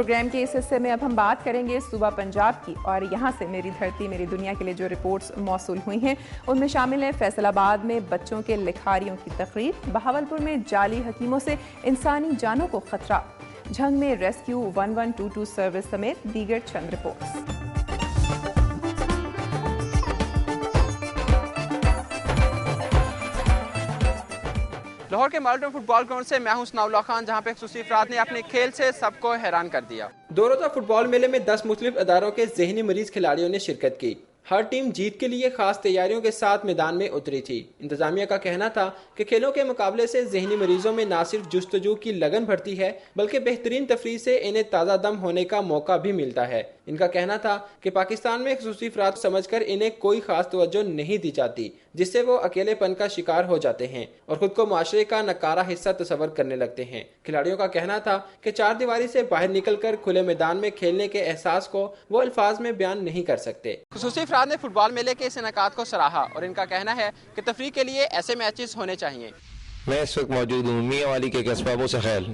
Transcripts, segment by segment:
Programme کے اس حصے میں اب ہم بات کریں گے صوبہ پنجاب کی، اور یہاں سے میری دھرتی میری دنیا کے لیے جو رپورٹس موصول ہوئی ہیں ان میں شامل ہے فیصل آباد میں بچوں کے لکھاریوں کی تقریب، بہاولپور میں جعلی حکیموں سے انسانی جانوں کو خطرہ، جھنگ میں ریسکیو 1122 سروس سمیت دیگر چند رپورٹس۔ لاہور کے مالٹن فٹ بال گراؤنڈ سے میں ہوں ثناء اللہ خان، جہاں پہ خصوصی افراد نے اپنے کھیل سے سب کو حیران کر دیا۔ دو روزہ فٹ بال میلے میں 10 مختلف اداروں کے ذہنی مریض کھلاڑیوں نے شرکت کی۔ ہر ٹیم جیت کے لیے خاص تیاریوں کے ساتھ میدان میں اتری تھی۔ انتظامیہ کا کہنا تھا کہ کھیلوں کے مقابلے سے ذہنی مریضوں میں نہ صرف جستجو کی لگن بڑھتی ہے بلکہ بہترین تفریح سے انہیں تازہ دم ہونے کا موقع بھی ملتا ہے۔ ان کا کہنا تھا کہ پاکستان میں خصوصی افراد سمجھ کر انہیں کوئی خاص توجہ نہیں دی جاتی، جس سے وہ اکیلے پن کا شکار ہو جاتے ہیں اور خود کو معاشرے کا نکارہ حصہ تصور کرنے لگتے ہیں۔ کھلاڑیوں کا کہنا تھا کہ چار دیواری سے باہر نکل کر کھلے میدان میں کھیلنے کے احساس کو وہ الفاظ میں بیان نہیں کر سکتے۔ خصوصی افراد نے فٹ بال میلے کے اس انعقاد کو سراہا اور ان کا کہنا ہے کہ تفریح کے لیے ایسے میچز ہونے چاہیے۔ میں اس وقت موجود ہوں میاں والی کے قصبہ موسیخیل۔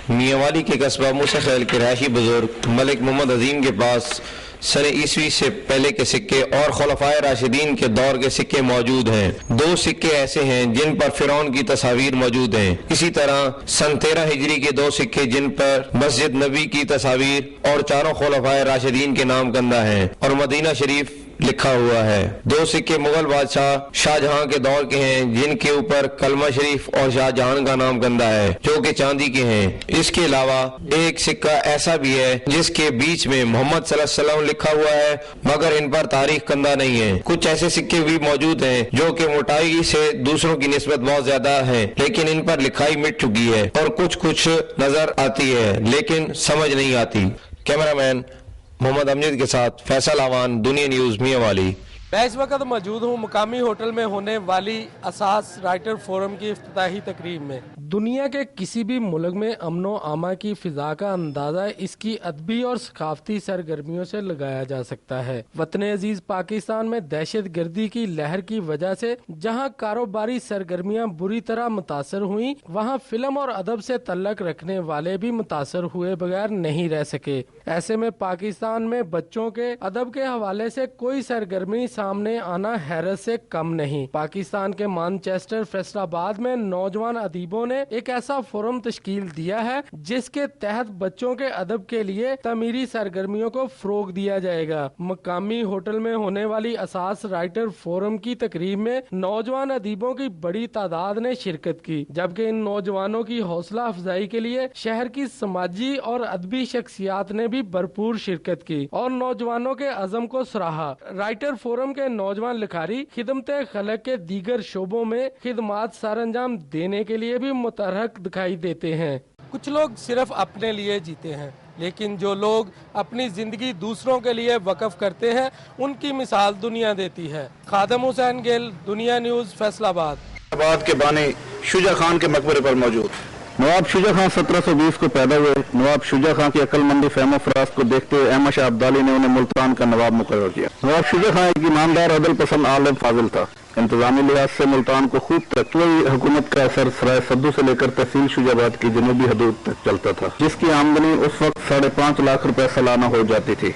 میاں والی کے قصبہ موسیخیل کے رہائشی بزرگ ملک محمد عظیم کے پاس سن عیسوی سے پہلے کے سکے اور خلفائے راشدین کے دور کے سکے موجود ہیں۔ 2 سکے ایسے ہیں جن پر فرعون کی تصاویر موجود ہیں۔ اسی طرح سن 13 ہجری کے 2 سکے جن پر مسجد نبی کی تصاویر اور چاروں خلفائے راشدین کے نام گندہ ہیں اور مدینہ شریف لکھا ہوا ہے۔ 2 سکے مغل بادشاہ شاہ جہاں کے دور کے ہیں جن کے اوپر کلمہ شریف اور شاہ جہاں کا نام گندہ ہے جو کہ چاندی کے ہیں۔ اس کے علاوہ ایک سکہ ایسا بھی ہے جس کے بیچ میں محمد صلی اللہ علیہ وسلم لکھا ہوا ہے مگر ان پر تاریخ گندہ نہیں ہے۔ کچھ ایسے سکے بھی موجود ہیں جو کہ موٹائی سے دوسروں کی نسبت بہت زیادہ ہیں لیکن ان پر لکھائی مٹ چکی ہے اور کچھ نظر آتی ہے لیکن سمجھ نہیں آتی۔ کیمرہ مین محمد امجد کے ساتھ فیصل آوان، دنیا نیوز میاں والی۔ میں اس وقت موجود ہوں مقامی ہوٹل میں ہونے والی اساس رائٹر فورم کی افتتاحی تقریب میں۔ دنیا کے کسی بھی ملک میں امن و امان کی فضا کا اندازہ اس کی ادبی اور ثقافتی سرگرمیوں سے لگایا جا سکتا ہے۔ وطن عزیز پاکستان میں دہشت گردی کی لہر کی وجہ سے جہاں کاروباری سرگرمیاں بری طرح متاثر ہوئیں، وہاں فلم اور ادب سے تعلق رکھنے والے بھی متاثر ہوئے بغیر نہیں رہ سکے۔ ایسے میں پاکستان میں بچوں کے ادب کے حوالے سے کوئی سرگرمی سامنے آنا حیرت سے کم نہیں۔ پاکستان کے مانچسٹر فیصل آباد میں نوجوان ادیبوں نے ایک ایسا فورم تشکیل دیا ہے جس کے تحت بچوں کے ادب کے لیے تعمیری سرگرمیوں کو فروغ دیا جائے گا۔ مقامی ہوٹل میں ہونے والی اساس رائٹر فورم کی تقریب میں نوجوان ادیبوں کی بڑی تعداد نے شرکت کی، جبکہ ان نوجوانوں کی حوصلہ افزائی کے لیے شہر کی سماجی اور ادبی شخصیات نے بھی بھرپور شرکت کی اور نوجوانوں کے عزم کو سراہا۔ رائٹر فورم کے نوجوان لکھاری خدمت خلق کے دیگر شعبوں میں خدمات سر انجام دینے کے لیے بھی متحرک دکھائی دیتے ہیں۔ کچھ لوگ صرف اپنے لیے جیتے ہیں لیکن جو لوگ اپنی زندگی دوسروں کے لیے وقف کرتے ہیں ان کی مثال دنیا دیتی ہے۔ خادم حسین گل، دنیا نیوز، فیصل آباد۔ آباد کے بانی شجاع خان کے مقبرے پر موجود نواب شجاع خان 1720 کو پیدا ہوئے۔ نواب شجاع خان کی عقل مندی فہم و فراست کو دیکھتے ہوئے احمد شاہ ابدالی نے انہیں ملتان کا نواب مقرر کیا۔ نواب شجاع خان ایک ایماندار عدل پسند عالم فاضل تھا۔ انتظامی لحاظ سے ملتان کو خوب ترقی حکومت کا اثر سرائے سدو سے لے کر تحصیل شجاع آباد کی جنوبی حدود تک چلتا تھا، جس کی آمدنی اس وقت 5.5 لاکھ روپے سالانہ ہو جاتی تھی۔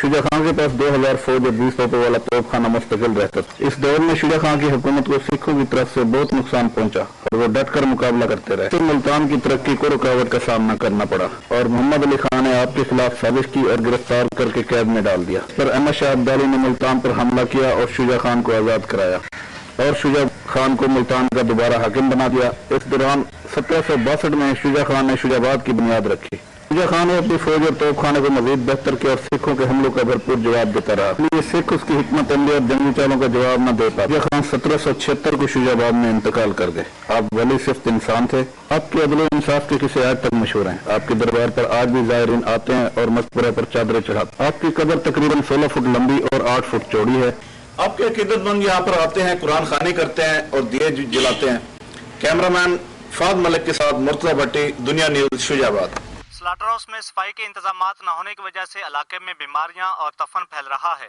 شجاع خان کے پاس 2000 فوج اور 20 توپوں والا توپ خانہ مستقل رہتا تھا۔ اس دور میں شجاع خان کی حکومت کو سکھوں کی طرف سے بہت نقصان پہنچا اور وہ ڈٹ کر مقابلہ کرتے رہے۔ پھر ملتان کی ترقی کو رکاوٹ کا سامنا کرنا پڑا اور محمد علی خان نے آپ کے خلاف سازش کی اور گرفتار کر کے قید میں ڈال دیا۔ پر احمد شاہ ابدالی نے ملتان پر حملہ کیا اور شجاع خان کو آزاد کرایا اور شجاع خان کو ملتان کا دوبارہ حاکم بنا دیا۔ اس دوران 1762 میں شجاع خان نے شجاع آباد کی بنیاد رکھی۔ شجاع خان نے اپنی فوج اور توپ خانے کو مزید بہتر کیا اور سکھوں کے حملوں کا بھرپور جواب دیتا رہا، لیکن سکھ اس کی حکمت عملی اور جنگی چالوں کا جواب نہ دے پائے۔ شجاع خان 1776 کو شجاع آباد میں انتقال کر گئے۔ آپ ولی صفت انسان تھے۔ آپ کے عدل و انصاف کے قصے آج تک مشہور ہیں۔ آپ کے دربار پر آج بھی زائرین آتے ہیں اور مقبرہ پر چادریں چڑھاتے ہیں۔ آپ کی قبر تقریباً 16 فٹ لمبی اور 8 فٹ چوڑی ہے۔ آپ کے عقیدت مند یہاں پر آتے ہیں، قرآن خوانی کرتے ہیں اور دیے جلاتے ہیں۔ کیمرہ مین فہد ملک کے ساتھ مرتضی بھٹی، دنیا نیوز، شجاع آباد۔ سلاٹر ہاؤس میں صفائی کے انتظامات نہ ہونے کی وجہ سے علاقے میں بیماریاں اور تفن پھیل رہا ہے۔